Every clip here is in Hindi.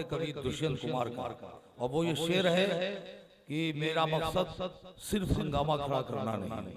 बड़े कवि दुष्यंत कुमार का, और वो ये शेर है कि मेरा मकसद सिर्फ हंगामा खड़ा करना नहीं,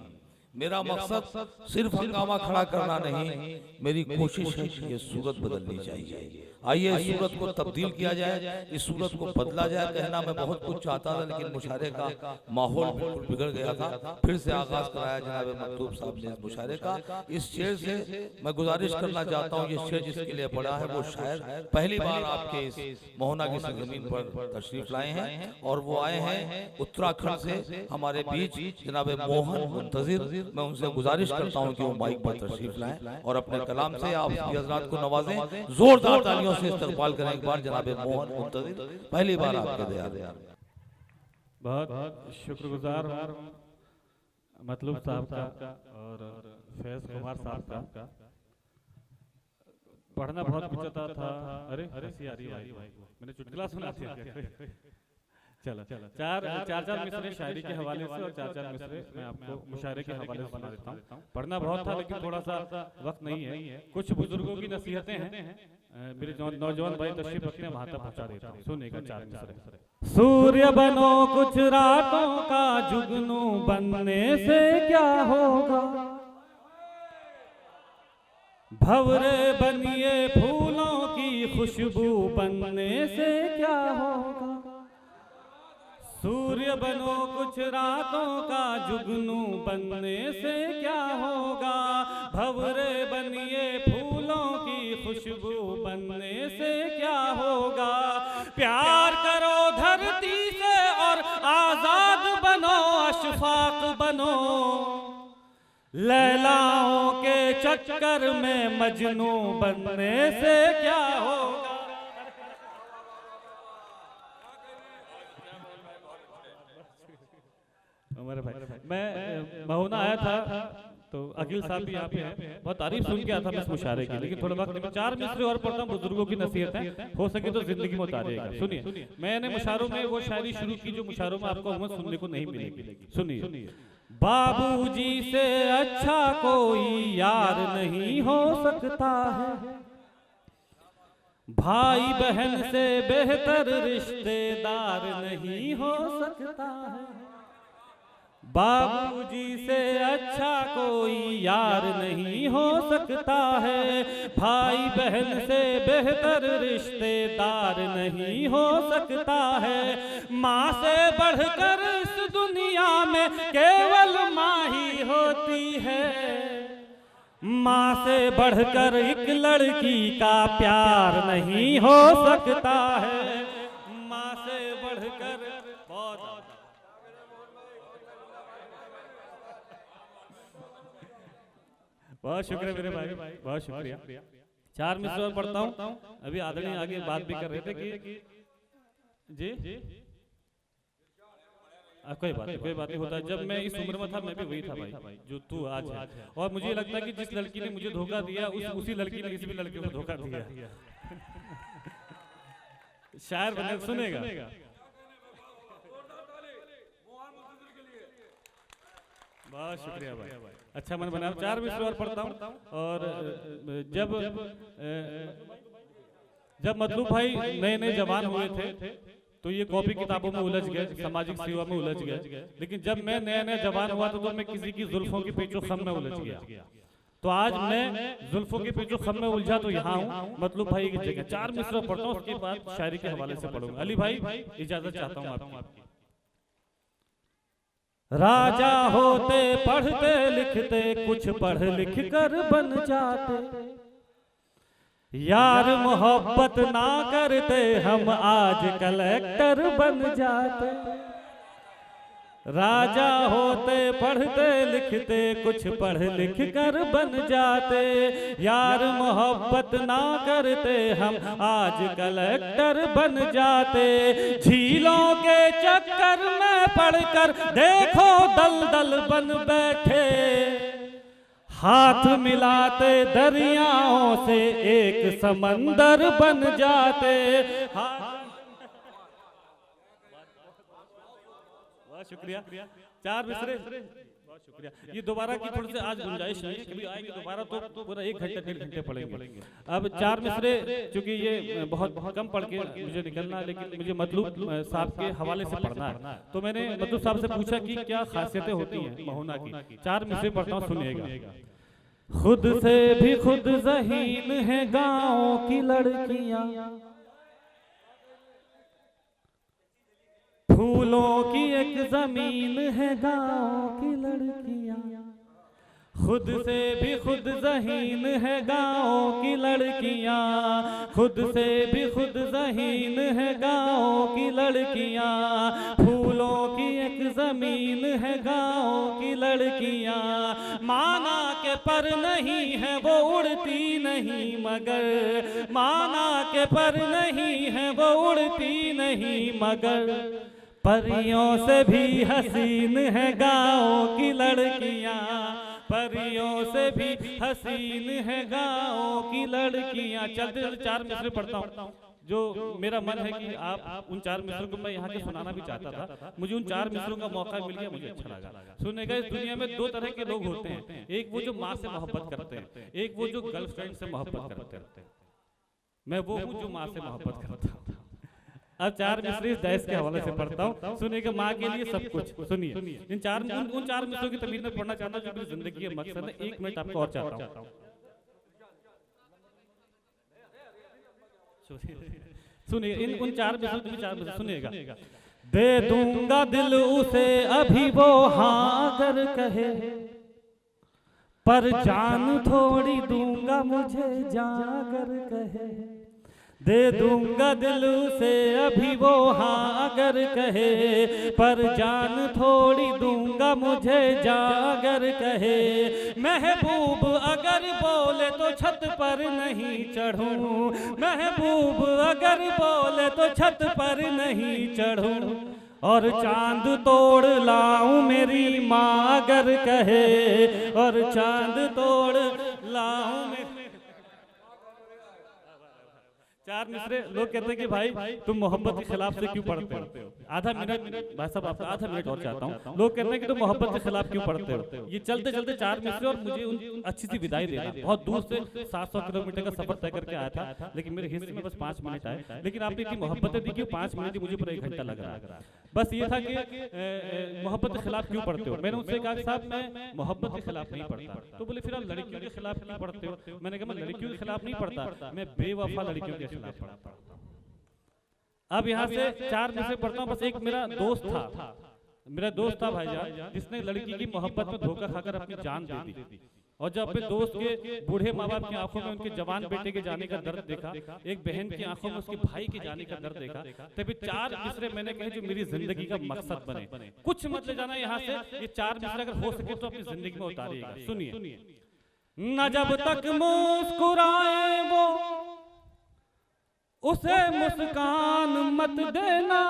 मेरा मकसद सिर्फ हंगामा खड़ा करना नहीं, मेरी कोशिश है कि ये सूरत बदलनी चाहिए। आइए इस सूरत को तब्दील किया जाए, इस सूरत को बदला जाए। कहना मैं बहुत कुछ चाहता था, लेकिन मुशायरे का माहौल बिल्कुल बिगड़ गया था। फिर से आगाज कराया जनाब मकतूब साहब ने इस मुशायरे का। इस शेर से मैं गुजारिश करना चाहता हूँ, ये शेर जिसके लिए पढ़ा है वो शायर पहली बार आपके इस मोहना की सरजमीन पर तशरीफ लाए हैं, और वो आए हैं उत्तराखंड से हमारे बीच जनाब मोहन मुंतजिर। मैं उनसे गुजारिश करता हूं कि वो माइक पर तशरीफ लाएं और अपने कलाम से आप हजरात को नवाजें। जोरदार तालियों से इस्तकबाल करें एक बार जनाब मोहन मुंतजिर, पहली बार आपके दया। बहुत शुक्रगुजार मतलूब साहब का और फैज कुमार साहब का। पढ़ना बहुत कुछ था। अरे हंसी आ रही है भाई, मैंने चुटकुला सुना था। चलो चार मिसरे शायरी के हवाले से और चार मिसरे मैं आपको मुशायरे के हवाले से सुना देता हूँ। पढ़ना बहुत था लेकिन थोड़ा सा वक्त नहीं है। कुछ बुजुर्गों की नसीहतें हैं, मेरे नौजवान भाई तशरीफ रखते हैं, वहां तक पहुंचा देता हूँ। सुनेगा चार मिसरे। सूर्य बनो कुछ रातों का जुगनू बनने से क्या होगा, भंवरे बनिए फूलों की खुशबू बनने से क्या होगा। सूर्य बनो कुछ रातों का जुगनू बनने से क्या होगा, भंवरे बनिए फूलों की खुशबू बनने से क्या होगा। प्यार करो धरती से और आजाद बनो, अशफाक बनो, लैलाओं के चक्कर में मजनू बनने से क्या होगा। मैं महोना आया था तो अखिल साहब भी यहाँ पे हैं, बहुत तारीफ सुन के आया था मैं इस मुशायरे की, लेकिन थोड़ा वक्त में चार मिसरे और पढ़ता हूँ। बुजुर्गों की नसीहत है, हो सके तो जिंदगी में उतारिएगा। सुनिए, मैंने मुशायरों में वो शायरी शुरू की जो मुशायरों में आपको उम्र सुनने को नहीं मिलेगी। सुनिए। बाबूजी से अच्छा कोई यार नहीं हो सकता है, भाई बहन से बेहतर रिश्तेदार नहीं हो सकता है। बाबूजी से अच्छा कोई यार नहीं हो सकता है, भाई बहन से बेहतर रिश्तेदार नहीं हो सकता है। माँ से बढ़कर इस दुनिया में केवल माँ ही होती है, माँ से बढ़कर एक लड़की का प्यार नहीं हो सकता है। माँ से बढ़कर बहुत शुक्रिया मेरे भाई, बहुत शुक्रिया। चार मिसरे और पढ़ता हूँ। अभी आदरणीय आगे बात भी कर रहे थे कि जी कोई बात नहीं होता है। जब मैं इस उम्र में था मैं भी वही था भाई जो तू आज है, और मुझे लगता है कि जिस लड़की ने मुझे धोखा दिया उसी लड़की ने किसी भी लड़की को धोखा दिया। शायर बने सुनेगा। बहुत शुक्रिया भाई, अच्छा मन बना। चार मिसरे और पढ़ता हूँ। और जब मतलूब भाई नए जवान हुए थे तो ये कॉपी किताबों में उलझ गए, सामाजिक सेवा में उलझ गए। लेकिन जब मैं नया जवान हुआ तो मैं किसी की जुल्फों के पीछे खम में उलझ गया। तो आज मैं जुल्फों के पीछे खम में उलझा तो यहाँ हूँ मतलूब भाई की जगह। चार मिसरे पढ़ता हूँ, उसके बाद शायरी के हवाले से पढ़ूंगा। अली भाई इजाजत चाहता हूँ आपकी। राजा होते पढ़ते लिखते कुछ पढ़ लिख कर बन जाते, यार मोहब्बत ना करते हम आज कलेक्टर बन जाते। राजा होते पढ़ते लिखते कुछ पढ़ लिख कर बन जाते, यार मोहब्बत ना करते हम आज कलेक्टर बन जाते। झीलों के चक्कर में पढ़कर देखो दलदल बन बैठे, हाथ मिलाते दरियाओं से एक समंदर बन जाते। बहुत शुक्रिया। 4 मिसरे, बहुत शुक्रिया। ये दोबारा की थोड़ी सी आज गुंजाइश नहीं है, कभी आएंगे दोबारा तो पूरा 1 घंटे 1.5 घंटे पढ़ेंगे। अब 4 मिसरे, चूंकि ये बहुत कम पढ़ के मुझे निकलना है, लेकिन मुझे मतलूब साहब के हवाले से पढ़ना है, तो मैंने मतलूब साहब से पूछा कि क्या खासियतें होती हैं महोना की। 4 मिसरे पढ़ता हूँ, सुनिएगा। खुद से भी खुद ज़हीन है गाँव की लड़कियाँ, फूलों की एक जमीन है गाँव की लड़कियाँ। खुद से भी खुद ज़हीन है गाँव की लड़कियाँ, खुद से भी खुद ज़हीन है गाँव की लड़कियाँ। फूलों की एक ज़मीन है गाँव की लड़कियाँ। माना के पर नहीं है वो उड़ती नहीं मगर, माना के पर नहीं है वो उड़ती नहीं मगर। परियों से भी हसीन है गाँव की लड़कियाँ, परियों से भी हसीन है गाँव की लड़कियाँ। चलते 4 मिसरे पढ़ता हूँ, जो मेरा मन है कि आप उन 4 मिसरों को मैं यहाँ के सुनाना भी चाहता था। मुझे उन 4 मिसरों का मौका मिल गया, मुझे अच्छा लगा। सुनेगा, इस दुनिया में 2 तरह के लोग होते हैं, एक वो जो माँ से मोहब्बत करते हैं, एक वो जो गर्लफ्रेंड से मोहब्बत करते हैं। मैं वो हूँ जो माँ से मोहब्बत करता हूँ। अब 4 मिसरे इस दहेज के हवाले से पढ़ता हूँ, सुनिएगा। माँ के लिए सब कुछ सुनिए। उन 4 मिसरों की तमीज़ में पढ़ना चाहता हूँ जो मेरी जिंदगी का मकसद है। 1 मिनट आपको और चाहता हूँ, सुनिए। उन 4 मिसरों सुनिएगा। दे दूंगा दिल उसे अभी वो हाँ अगर कहे, पर जान थोड़ी दूंगा मुझे जागर कहे। दे दूंगा दिल से अभी वो हाँ अगर कहे, पर जान थोड़ी दूंगा मुझे जागर कहे। महबूब अगर बोले तो छत पर नहीं चढ़ूं, महबूब अगर बोले तो छत पर नहीं चढ़ूं। और चांद तोड़ लाऊं मेरी माँ अगर कहे, और चांद तोड़ लाऊं मेरी। 4 मिसरे। लोग कहते हैं कि भाई तुम मोहब्बत के खिलाफ से क्यों पढ़ते हो। आधा मिनट भाई साहब, आपका आधा मिनट और चाहता हूँ। लोग कहते हैं कि तुम मोहब्बत के खिलाफ क्यों पढ़ते हो। ये चलते चलते 4 मिसरे और मुझे उन अच्छी सी विदाई देना। बहुत दूर से 700 किलोमीटर का सफर तय करके आया था, लेकिन मेरे हिस्से में बस 5 मिनट आए। लेकिन आपने इतनी मोहब्बतें दी कि 5 मिनट ही मुझे पूरा 1 घंटा लग रहा है। बस ये था कि मोहब्बत के खिलाफ क्यों पढ़ते हो। मैंने उनसे कहा कि साहब मैं मोहब्बत के खिलाफ नहीं पढ़ता। तो बोले फिर आप लड़कियों के खिलाफ क्यों पढ़ते हो। मैंने कहा मैं लड़कियों के खिलाफ नहीं पढ़ता, मैं बेवफा लड़कियों के खिलाफ पढ़ता हूँ। अब यहाँ से 4 मिसरे पढ़ता हूँ। बस एक मेरा दोस्त था भाईजान, जिसने लड़की की मोहब्बत में धोखा खाकर अपनी जान दे दी। और जब अपने दोस्त के बूढ़े माँ बाप की आंखों में उनके जवान बेटे के जाने का दर्द देखा, एक बहन की आंखों में उसके भाई के जाने का दर्द देखा, तभी 4 मिसरे मैंने कहे जो मेरी जिंदगी का मकसद बने। कुछ मत ले जाना यहाँ से, ये 4 मिसरे अगर हो सके तो अपनी जिंदगी में उतारिएगा। सुनिए। न जब तक मुस्कुराए वो उसे मुस्कान मत देना,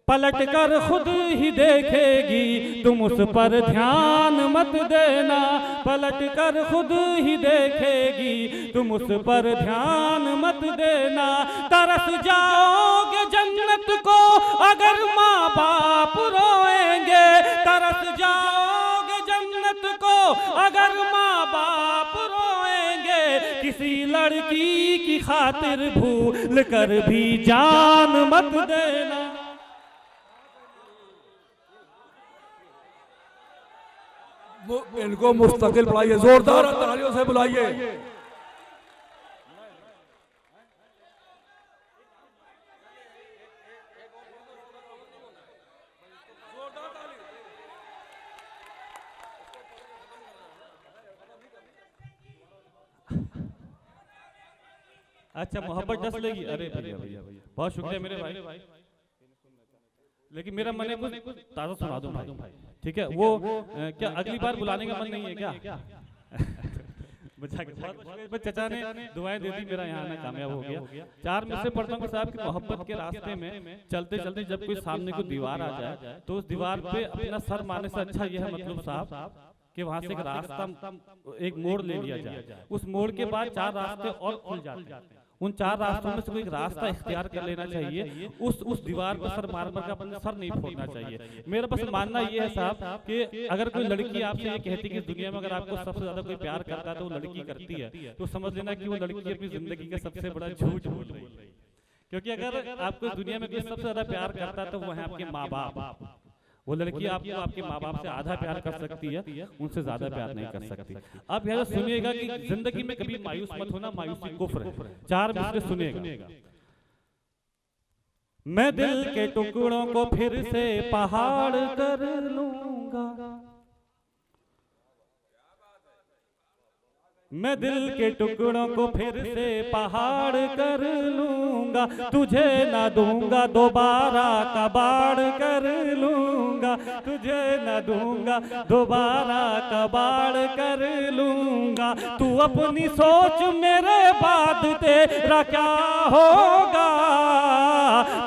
पलट कर खुद ही देखेगी तुम उस पर ध्यान मत देना। पलट कर खुद ही देखेगी तुम उस पर ध्यान मत देना। तरस जाओगे जन्नत को अगर माँ बाप रोएंगे, तरस जाओगे जन्नत को अगर माँ बाप रोएंगे। किसी लड़की की खातिर भूल कर भी जान मत देना। इनको मुस्तकिल बुलाइए, जोरदार तालियों से बुलाइए। अच्छा, मोहब्बत डस लेगी। अरे भैया बहुत शुक्रिया मेरे भाई, लेकिन मेरा मन है कुछ ताज़ा सुना दूं भाई। ठीक है, वो क्या अगली बार बुलाने का मन नहीं है क्या। चचा ने दुआएं दे दी, मेरा यहाँ आना कामयाब हो गया। 4 मिसरे पढ़ता हूँ साहब की मोहब्बत के रास्ते में चलते चलते जब कोई सामने को दीवार आ जाए तो उस दीवार पे अपना सर मारने से अच्छा यह है मतलब साहब कि वहां से एक रास्ता, एक मोड़ ले लिया जाए। उस मोड़ के बाद 4 रास्ते और खुल जाते हैं। उन 4 रास्तों में से कोई एक रास्ता इख्तियार कर लेना चाहिए। उस दीवार पर सर मार कर अपना सर नहीं फोड़ना चाहिए। मेरा बस मानना ये है साहब कि अगर कोई लड़की आपसे ये कहती कि दुनिया में अगर आपको सबसे ज्यादा कोई प्यार करता है तो वो लड़की करती है, तो समझ लेना कि वो लड़की अपनी जिंदगी का सबसे बड़ा झूठ बोल रही है। क्योंकि अगर आपको दुनिया में कोई सबसे ज्यादा प्यार करता है तो वो है आपके माँ बाप। वो लड़की आपको आपके माँ बाप से आधा प्यार कर सकती है, उनसे ज्यादा प्यार नहीं कर सकती। अब यहाँ सुनिएगा कि जिंदगी में कभी मायूस मत होना, मायूसी कुफ्र है। 4 मिसरे सुनिएगा। मैं दिल के टुकड़ों को फिर से पहाड़ कर लूंगा, मैं दिल के टुकड़ों को फिर से पहाड़ कर लूंगा, तुझे ना दूंगा दोबारा कबाड़ कर लूंगा, तुझे ना दूंगा दोबारा कबाड़ कर लूंगा। तू अपनी सोच मेरे बाद तेरा क्या होगा,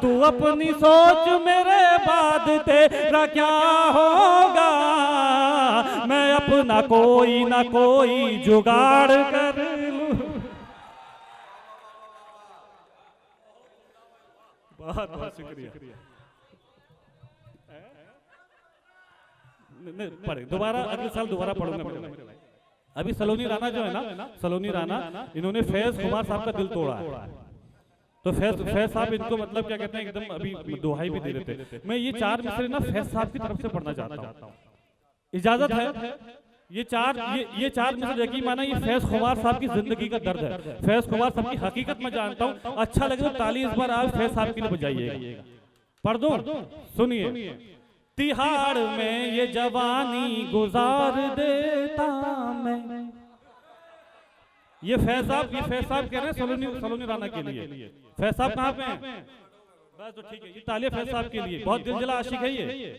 तू अपनी सोच मेरे बाद तेरा क्या होगा। मैं अपना कोई ना कोई जुगाड़ कर लूं। बहुत बहुत शुक्रिया। पढ़े दोबारा, अगले साल दोबारा पढ़ूंगा। अभी सलोनी राणा जो है ना, सलोनी राणा, इन्होंने फैज कुमार साहब का दिल तोड़ा है। तो फैज साहब इनको मतलब क्या कहते हैं, एकदम अभी दोहाई भी दे रहे थे। मैं ये 4 मिसरे ना फैज साहब की तरफ से पढ़ना चाहता हूँ, इजाजत है? ये 4 मिसरे यकीन माना ये फैज कुमार साहब की जिंदगी का दर्द है। फैज कुमार साहब की हकीकत मैं जानता हूँ। अच्छा लगे तो ताली इस बार आप फैज साहब के लिए बजाइएगा। पढ़ दूं? सुनिए। तिहाड़ में ये जवानी गुजार देता मैं। ये फैज साहब कह रहे हैं सलोनी राणा के लिए। फैज साहब कहाँ पे हैं? बस तो ठीक है, ये तालियां फैज साहब के लिए। बहुत दिलजला आशिक है ये।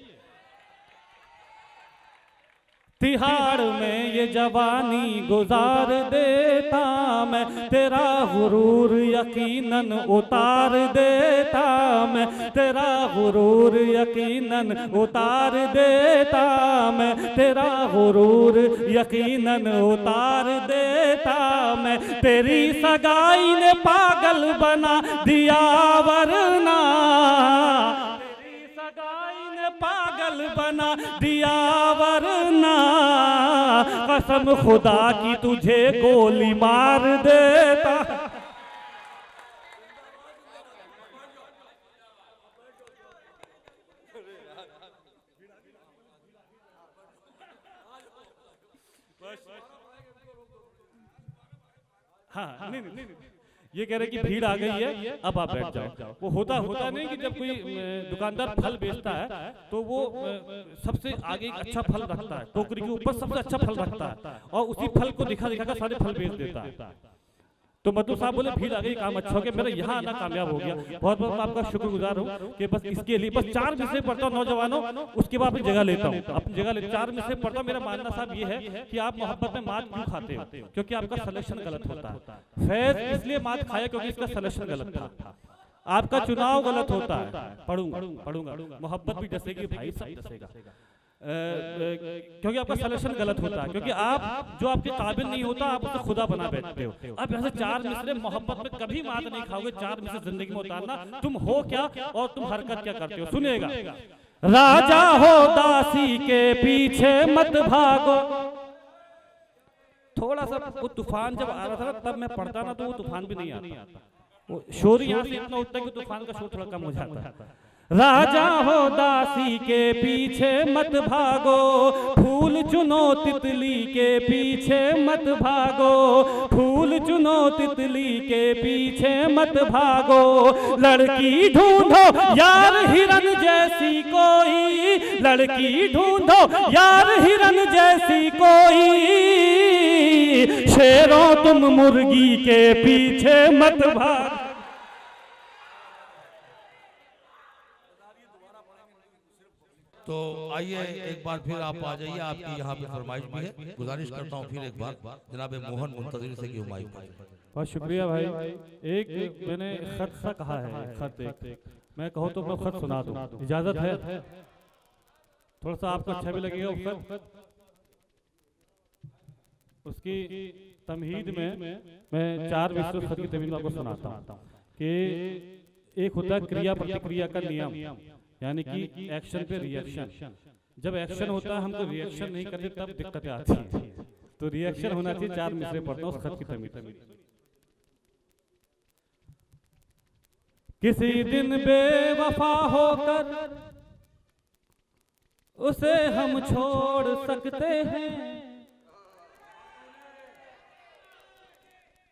तिहाड़ में ये जवानी गुजार देता मैं, तेरा गुरूर यकीनन उतार देता मैं, तेरा गुरूर यकीनन उतार देता मैं, तेरा गुरूर यकीनन उतार देता मैं। तेरी सगाई ने पागल बना दिया वरना, तेरी सगाई ने पागल बना दिया वरना, कसम खुदा की तुझे गोली मार देता। हाँ नहीं, ये कह रहे कि भीड़ आ गई है, अब आप बैठ जाओ। वो होता नहीं कि जब कोई दुकानदार फल बेचता है तो वो सबसे आगे एक अच्छा फल रखता है, टोकरी के ऊपर सबसे अच्छा फल रखता है और उसी फल को दिखा कर सारे फल बेच देता है। तो मधु साहब बोले भीड़ आ गई, काम अच्छा हो गया, मेरा यहाँ आना कामयाब हो गया। बहुत बहुत आपका शुक्रगुजार हूँ कि बस इसके लिए बस 4 मिसरे पढ़ता हूँ नौजवानों, उसके बाद अपनी जगह लेता हूँ, अपनी जगह ले 4 मिसरे पढ़ता हूँ। मेरा मानना साहब ये है कि आप मोहब्बत में मात क्यों खाते हो? क्योंकि आपका सिलेक्शन गलत होता है। फैज इसलिए मात खाया क्योंकि इसका सिलेक्शन गलत था, आपका चुनाव गलत होता है। पढ़ूंगा मोहब्बत भी डसेगी भाई, सब डसेगा, क्योंकि आपका सिलेक्शन गलत होता है। क्योंकि आप जो आपके काबिल नहीं होता आप उसे खुदा बना बैठते हो। अब ऐसे 4 मिसरे मोहब्बत में कभी मात नहीं खाओगे। 4 मिसरे जिंदगी में उतारना, तुम हो क्या और तुम हरकत क्या करते हो। सुनिएगा। राजा हो दासी के पीछे मत भागो। थोड़ा सा वो तूफान जब आ रहा था ना तब मैं पढ़ता ना तो वो तूफान भी नहीं आता, वो शोर यहाँ से इतना उठता है कि तूफान का शोर थोड़ा कम हो जाता है। राजा हो दासी के पीछे मत भागो, फूल चुनो तितली के पीछे मत भागो, फूल चुनो तितली के पीछे मत भागो। लड़की ढूंढो यार हिरन जैसी कोई, लड़की ढूंढो यार हिरन जैसी कोई, शेरों तुम मुर्गी के पीछे मत भागो। तो आइए एक बार फिर आप आ जाइए, आपकी यहाँ पे फरमाइश भी है। गुजारिश करता हूँ फिर एक बार जनाब मोहन मुंतजिर से कि माइक पर। बहुत शुक्रिया भाई। एक मैंने खत सा कहा है, खत एक मैं कहूँ तो मैं खत सुना दूँ, इजाजत है? थोड़ा सा आपको अच्छा भी लगेगा वो खत, उसकी तमहीद में मैं 4 विस्तृत खत की तमहीद में आपको सुनाता हूँ कि एक होता है क्रिया प्रतिक्रिया का नियम, यानी कि एक्शन पे रिएक्शन। जब एक्शन होता है हमको रिएक्शन नहीं करते तब दिक्कतें आती हैं, तो रिएक्शन होना चाहिए। 4 मिसरे पढ़ता हूँ उस खत की तमहीद। किसी दिन बेवफा होकर उसे हम छोड़ सकते हैं,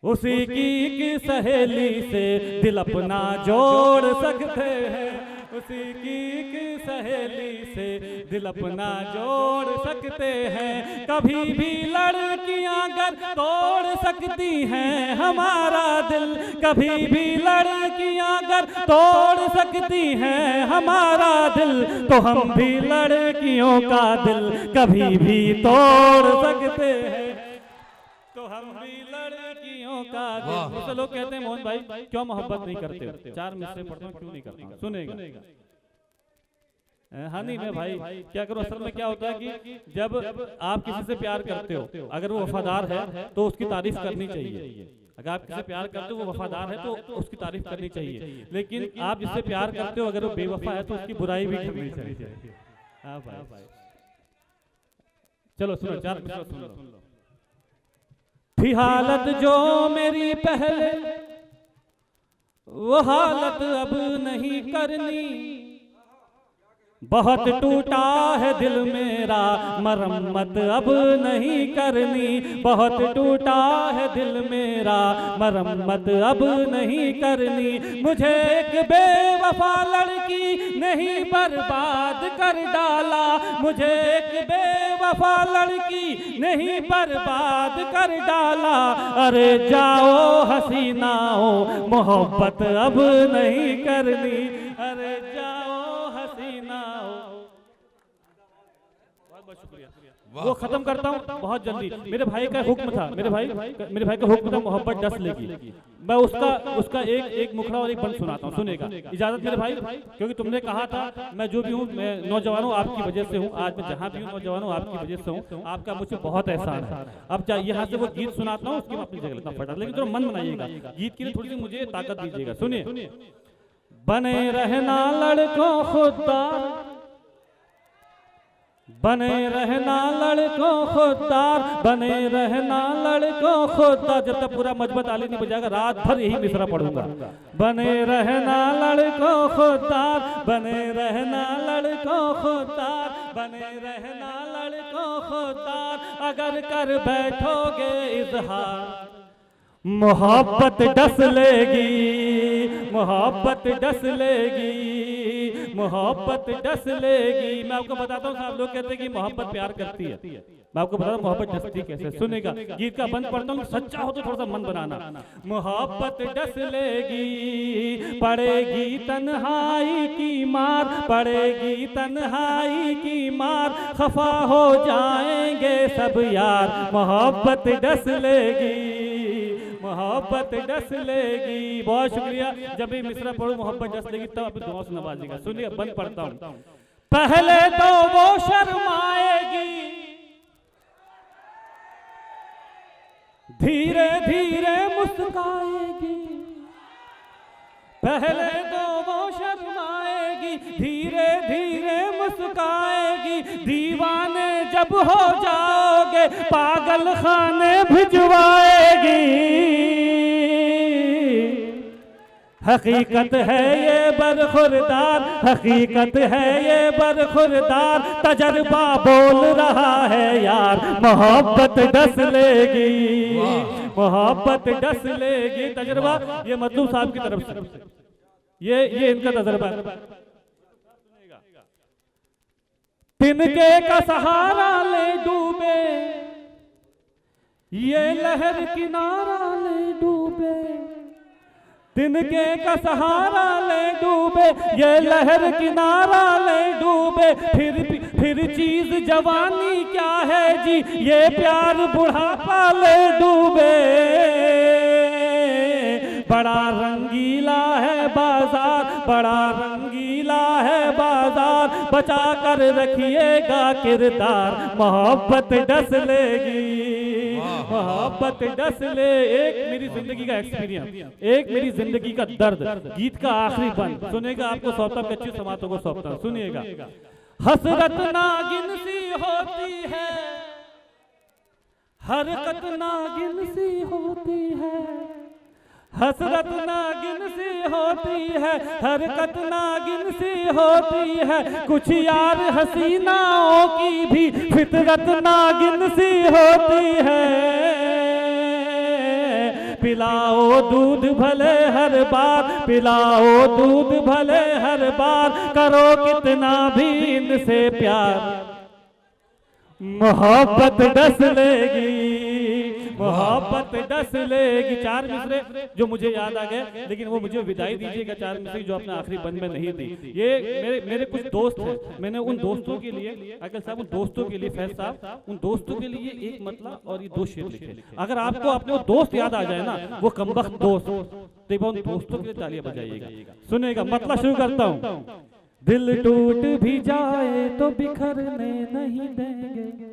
उसी की सहेली से दिल अपना जोड़ सकते हैं, उसी की सहेली से दिल अपना जोड़ सकते हैं। कभी भी लड़कियां अगर तोड़ सकती हैं हमारा दिल, कभी भी लड़कियां अगर तोड़ सकती हैं हमारा दिल, तो हम भी लड़कियों का दिल कभी भी तोड़ सकते हैं, तो हम भी लड़कियों का दिल। मुझसे लोग कहते हैं मोहन भाई क्यों मोहब्बत नहीं करते? 4 मिसरे पढ़ता हूं, क्यों नहीं करता? सुनेगा। हाँ नहीं मैं भाई क्या करूं, असल में क्या होता है कि जब आप किसी से प्यार करते हो, अगर वो वफादार है तो उसकी तारीफ करनी चाहिए। अगर आप किसी से प्यार करते हो वो वफादार है तो उसकी तारीफ करनी चाहिए, लेकिन आप जिससे प्यार करते हो अगर वो बेवफा है तो उसकी बुराई भी करनी चाहिए। हाँ भाई चलो सुनो, 4 मिसरे सुन लो। थी हालत जो मेरी पहले, वो हालत अब नहीं करनी, बहुत टूटा है दिल मेरा मरम्मत अब नहीं करनी, बहुत टूटा है दिल मेरा मरम्मत अब नहीं करनी। मुझे एक बेवफा लड़की नहीं बर्बाद कर डाला, मुझे एक बेवफा लड़की नहीं बर्बाद कर डाला। अरे जाओ हसीनाओ मोहब्बत अब नहीं करनी, अरे जाओ हसीनाओ। बहुत शुक्रिया। वो खत्म करता हूँ बहुत जल्दी। मेरे भाई का हुक्म था, मेरे भाई का हुक्म था मोहब्बत डस लेगी। मैं उसका एक मुखड़ा और एक बंद सुनाता हूँ, सुनेगा? इजाजत मेरे भाई, क्योंकि तुमने कहा था मैं जो भी हूँ, मैं नौजवानों आपकी वजह से हूँ, आज मैं जहाँ भी हूँ नौजवानों आपकी वजह से हूँ, आपका मुझे बहुत एहसान है। अब यहाँ से वो गीत सुनाता हूँ, उसकी मैं अपनी जगह लेता फटा, लेकिन थोड़ा मन बनाइएगा, गीत के लिए थोड़ी सी मुझे ताकत दीजिएगा। सुनिए। बने रहना लड़कों खुददार, बने रहना लड़कों खुददार, बने रहना लड़कों खुददार। जब तक पूरा मजबूत ताली नहीं बजाएगा रात भर यही मिसरा पढ़ूंगा। बने रहना लड़कों खुददार, बने रहना लड़कों खुददार, बने रहना लड़कों खुददार। अगर कर बैठोगे इजहार मोहब्बत डस लेगी, मोहब्बत डस लेगी, मोहब्बत डस लेगी। मैं आपको बताता हूँ, सब लोग कहते हैं कि मोहब्बत प्यार करती है, मैं आपको बताता हूँ मोहब्बत डसती कैसे। सुनेगा, गीत का बंद पढ़ता हूँ, सच्चा हो तो थोड़ा सा मन बनाना। मोहब्बत डस लेगी, पड़ेगी तन्हाई की मार, पड़ेगी तन्हाई की मार, खफा हो जाएंगे सब यार, मोहब्बत डस लेगी, मोहब्बत डस लेगी। बहुत शुक्रिया। जब भी मिसरा पढ़ो मोहब्बत डस लेगी तब अपनी दुआ से नवाजिएगा। सुनिए, बंद पढ़ता हूँ। पहले तो वो शर्माएगी, धीरे धीरे मुस्काएगी, पहले तो वो शर्माएगी, धीरे धीरे मुस्काएगी। दीवाने जब हो जाओगे पागल खाने भिजवाएगी। हकीकत है ये बरखुरदार, हकीकत है ये बरखुरदार, तजर्बा बोल रहा है यार, मोहब्बत डस लेगी, मोहब्बत डस लेगी। तजर्बा ये मतलब साहब की तरफ से, ये इनका तजर्बा। तिनके का सहारा ले डूबे, ये लहर किनारा ले डूबे, तिनके का सहारा ले डूबे, ये लहर किनारा ले डूबे। फिर चीज जवानी क्या है जी, ये प्यार बुढ़ापा ले डूबे। बड़ा रंगीला है बाजार, बड़ा रंगीला है बाजार, बचा कर रखिएगा किरदार, मोहब्बत डस लेगी, मोहब्बत डस ले। एक मेरी जिंदगी का एक्सपीरियंस, एक मेरी जिंदगी का दर्द, गीत का आखिरी बंद सुनेगा, आपको सौंपता हूं, कच्ची समातों को सौंपता हूं, सुनिएगा। हसरत नागिन सी होती है, हरकत नागिन सी होती है, हसरत नागिन सी होती है, हरकत नागिन सी होती है, कुछ यार हसीनाओं की भी फितरत नागिन सी होती है। पिलाओ दूध भले हर बार, पिलाओ दूध भले हर बार, करो कितना भी इनसे प्यार, मोहब्बत डस लेगी, मोहब्बत डस लेगी। चार मिसरे जो मुझे याद आ गए, लेकिन वो मुझे विदाई दीजिएगा, चार मिसरे जो अपने आखिरी बंद में नहीं दी। ये मेरे कुछ दोस्त हैं, मैंने उन दोस्तों के लिए, अकल साहब उन दोस्तों के लिए, फैज साहब उन दोस्तों के लिए एक मतला और ये 2 शेर लिखे। अगर आपको अपने वो दोस्त याद आ जाए ना, वो कमबख्त दोस्त, तो एक बार उन दोस्तों के लिए तालियां बजाइएगा। सुनेगा, मतला शुरू करता हूँ। दिल टूट भी जाए तो बिखरने नहीं देंगे,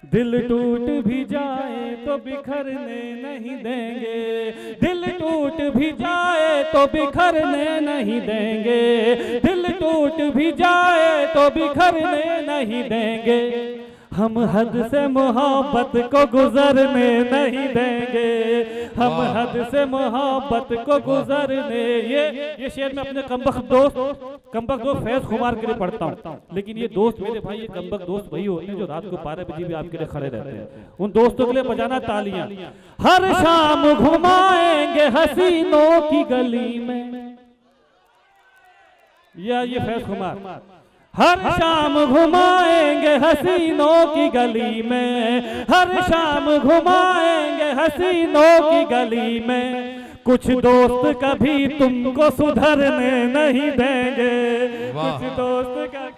दिल टूट भी जाए तो बिखरने नहीं देंगे, दिल टूट भी जाए तो बिखरने नहीं देंगे, दिल टूट भी जाए तो बिखरने नहीं देंगे, हम हद से मोहब्बत को गुजरने नहीं देंगे, हम हद से मोहब्बत को गुजरने। ये शेर मैं अपने कमबख्त दोस्त फैज खुमार के लिए पढ़ता हूँ, लेकिन ये दोस्त मेरे भाई, ये कमबख्त दोस्त वही होते हैं जो रात को 12 बजे भी आपके लिए खड़े रहते हैं। उन दोस्तों के लिए बजाना तालियां। हर शाम घुमाएंगे हसीनों की गली में, या ये फैज खुमार। हर शाम घुमाएंगे हसीनों की गली में, हर शाम घुमाएंगे हसीनों की गली में, कुछ दोस्त कभी तुमको सुधरने नहीं देंगे, कुछ दोस्त का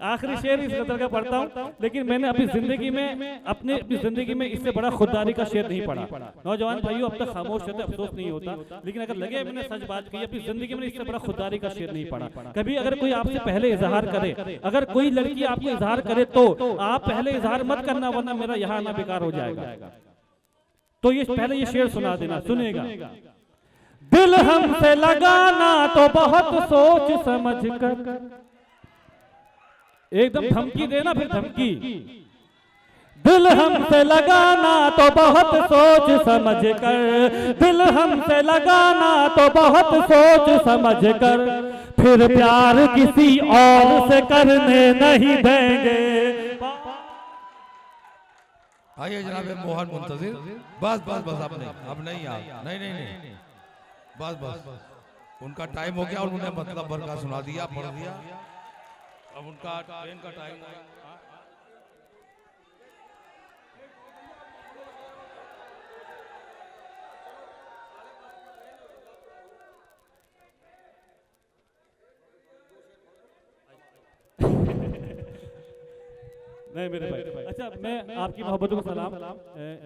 आखिरी शेर इस कदर का पढ़ता हूँ, लेकिन मैंने अपनी जिंदगी में इससे बड़ा खुददारी का शेर नहीं पढ़ा। नौजवान भाइयों, अब तक खामोश रहते अफसोस नहीं होता, लेकिन अगर लगे मैंने सच बात कही, अपनी जिंदगी में इससे बड़ा खुददारी का शेर नहीं पढ़ा। कभी अगर कोई आपसे पहले इजहार करे, अगर कोई लड़की आपको इजहार करे तो आप पहले इजहार मत करना, वरना मेरा यहाँ आना बेकार हो जाएगा। तो ये पहले ये शेर सुना देना, सुनेगा। दिल हमसे लगाना तो बहुत सोच समझ कर, एकदम धमकी देना, फिर धमकी। दिल हमसे लगाना तो बहुत सोच समझ कर, दिल हमसे लगाना तो बहुत सोच समझ कर, फिर प्यार किसी और से करने नहीं देंगे। आइए जनाब मोहन मुंतजिर, बस बस बस, अब नहीं आप नहीं, बस उनका टाइम हो गया और उन्होंने मतलब भर का सुना दिया, पढ़ दिया, अब उनका ट्रेन का टाइम है। नहीं मेरे भाई, अच्छा मैं आपकी मोहब्बतों को सलाम।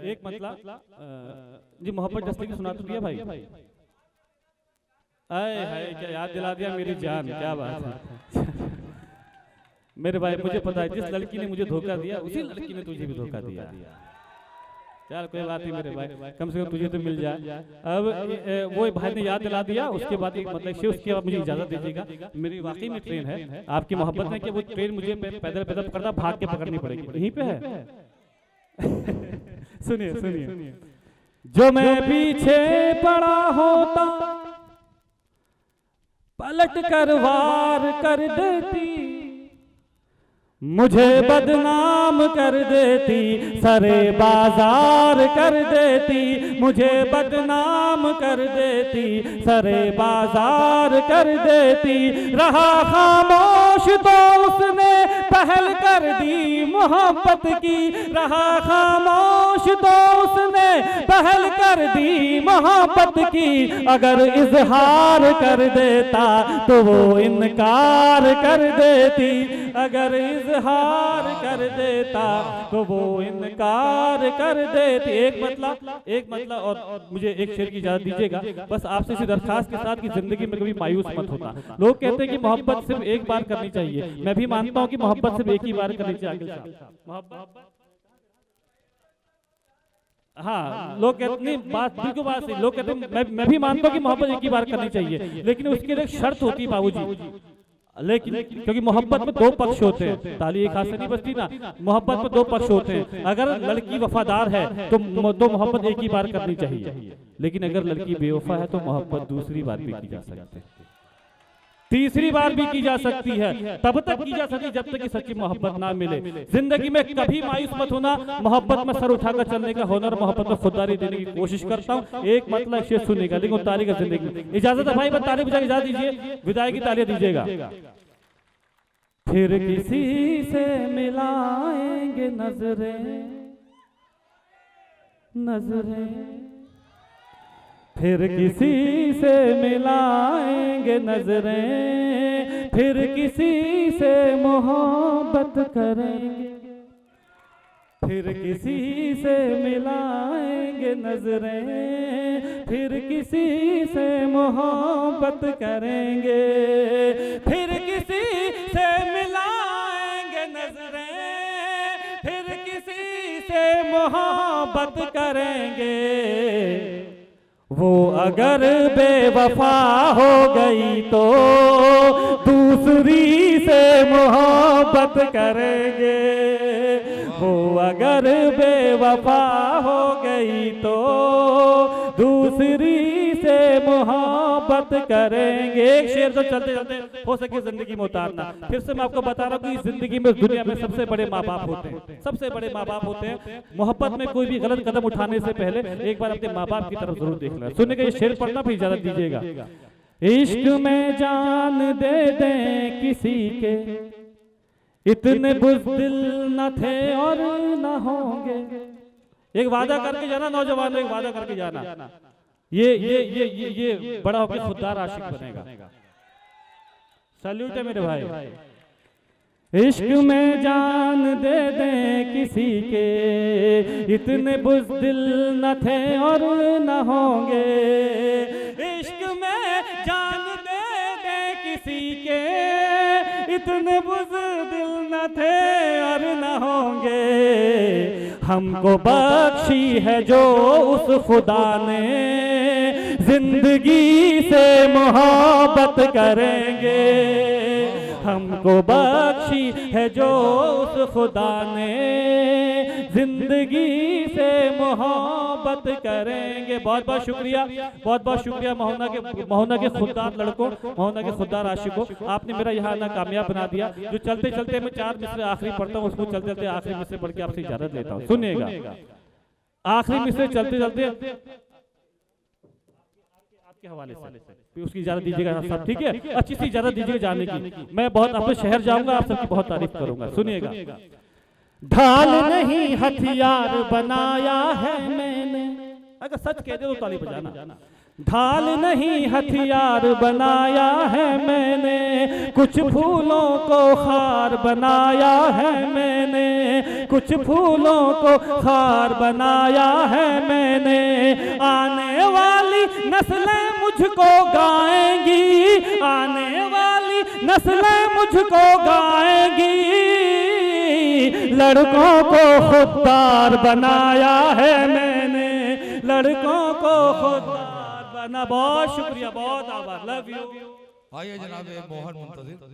एक मतलब जी मोहब्बत दस्ते की सुना तो दिया भाई, आए हाय क्या याद दिला दिया मेरी जान, क्या बात है। मेरे भाई मुझे पता है, जिस लड़की ने मुझे धोखा दिया उसी लड़की ने तुझे भी धोखा दिया। चल कोई बात नहीं मेरे भाई, कम से कम तुझे तो मिल जाए। अब वो भाई ने याद दिला दिया, उसके बाद एक मतलब उसके बाद मुझे इजाजत दीजिएगा। मेरी वाकई में ट्रेन है, आपकी मोहब्बत में कि वो ट्रेन मुझे पैदल पकड़ना, भाग के पकड़नी पड़ेगी, यहीं पे है। सुनिए, जो मैं पीछे पड़ा होता पलट कर वार कर देती, मुझे बदनाम कर देती, सरे बाजार कर देती, मुझे बदनाम कर देती, सरे बाजार कर देती। रहा खामोश तो उसने पहल कर दी मोहब्बत की, रहा खामोश तो उसने पहल कर दी मोहब्बत की। अगर इजहार कर देता तो वो इनकार कर देती, अगर इजहार कर देता तो वो इनकार कर देती। एक मतलब और मुझे एक शेर की इजाजत दीजिएगा, बस आपसे इसी दरखास्त के साथ कि जिंदगी में कभी मायूस मत होना। लोग कहते हैं कि मोहब्बत सिर्फ एक बार करनी चाहिए, मैं भी मानता हूं कि मोहब्बत सिर्फ एक ही बार करनी चाहिए। हाँ, लोग कहते नहीं, बात बिल्कुल बात सही, लोग कहते हैं मैं भी मानता हूँ कि मोहब्बत एक ही बार करनी चाहिए, लेकिन उसके लिए एक शर्त होती है बाबूजी। लेकिन क्योंकि मोहब्बत में दो पक्ष होते हैं, ताली एक हाथ से नहीं बजती ना, मोहब्बत में दो पक्ष होते हैं। अगर लड़की वफादार है तो मोहब्बत एक ही बार करनी चाहिए, लेकिन अगर लड़की बेवफा है तो मोहब्बत दूसरी बार भी की जा सकती है, तीसरी बार भी की जा सकती है, तब तक की जा सकती है जब तक कि सच्ची मोहब्बत ना मिले। जिंदगी में कभी मायूस मत होना, मोहब्बत में सर उठाकर चलने का हुनर, मोहब्बत में खुददारी देने की कोशिश करता हूँ। एक मतलब शेर सुनेगा, लेकिन ताली का जिंदगी में इजाजत है भाई, बस ताली बजा के इजाजत दीजिए, विदाई की तालियां दीजिएगा। फिर किसी से मिलाएंगे नजरें नजरें, फिर किसी से मिलाएंगे नजरें, फिर किसी से मोहब्बत करेंगे, फिर किसी से मिलाएंगे नजरें, फिर किसी से मोहब्बत करेंगे, फिर किसी से मिलाएंगे नजरें, फिर किसी से मोहब्बत करेंगे। वो अगर बेवफा हो गई तो दूसरी से मोहब्बत करेंगे, वो अगर बेवफा हो गई तो दूसरी से मोहब्बत करेंगे। एक शेर तो चलते चलते हो सके जिंदगी में उतारना। फिर से मैं आपको बता रहा हूँ कि जिंदगी में दुनिया में सबसे बड़े माँ बाप होते हैं, सबसे बड़े माँ बाप होते हैं। मोहब्बत में कोई भी गलत कदम उठाने से पहले एक बार अपने माँ बाप की तरफ जरूर देखना। सुनने का ये शेर पढ़ना फिर इजाजत दीजिएगा। इश्क में जान दे दें किसी के, इतने बुज़दिल न थे और न होंगे। एक वादा करके जाना नौजवान, एक वादा करके जाना, ये बड़ा होकर खुददार आशिक बनेगा। सैल्यूट है मेरे भाई। इश्क में जान दे दें किसी के, इतने बुज़दिल न थे और न होंगे। इश्क में जान दे दें किसी के, इतने बुज़दिल न थे और न होंगे। हमको बख्शी है जो उस खुदा ने, जिंदगी से मोहब्बत करेंगे। हमको बख्शी है जो उस खुदा ने, जिंदगी से मोहब्बत करेंगे। बहुत बहुत शुक्रिया, बहुत बहुत शुक्रिया मोहना के खुददार लड़कों, मोहना के खुददार आशिकों, आपने मेरा यहाँ ना कामयाब बना दिया। जो चलते चलते मैं 4 मिसरे आखिरी पढ़ता हूँ, उसको चलते चलते आखिरी मिसरे पढ़ के आपसे इजाजत लेता हूँ। सुनिएगा, आखिरी मिसरे चलते चलते के हवाले से उसकी इजाजत दीजिएगा सब, ठीक है? अच्छी सी इजाजत दीजिएगा जाने की। मैं बहुत अपने शहर जाऊंगा, आप सबकी बहुत तारीफ करूंगा। सुनिएगा। ढाल नहीं हथियार बनाया है मैंने, अगर सच कह दे तो ताली बजाना। ढाल नहीं हथियार बनाया है मैंने, कुछ फूलों को खार बनाया है मैंने, कुछ फूलों को खार बनाया है मैंने। आने वाली नस्लें मुझको गाएंगी, आने वाली नस्लें मुझको गाएंगी। लड़कों को खुददार बनाया है मैंने, लड़कों को खुददार बना। बहुत शुक्रिया, बहुत आभार, लव यू। आइए जनाब मोहन मुंतजिर।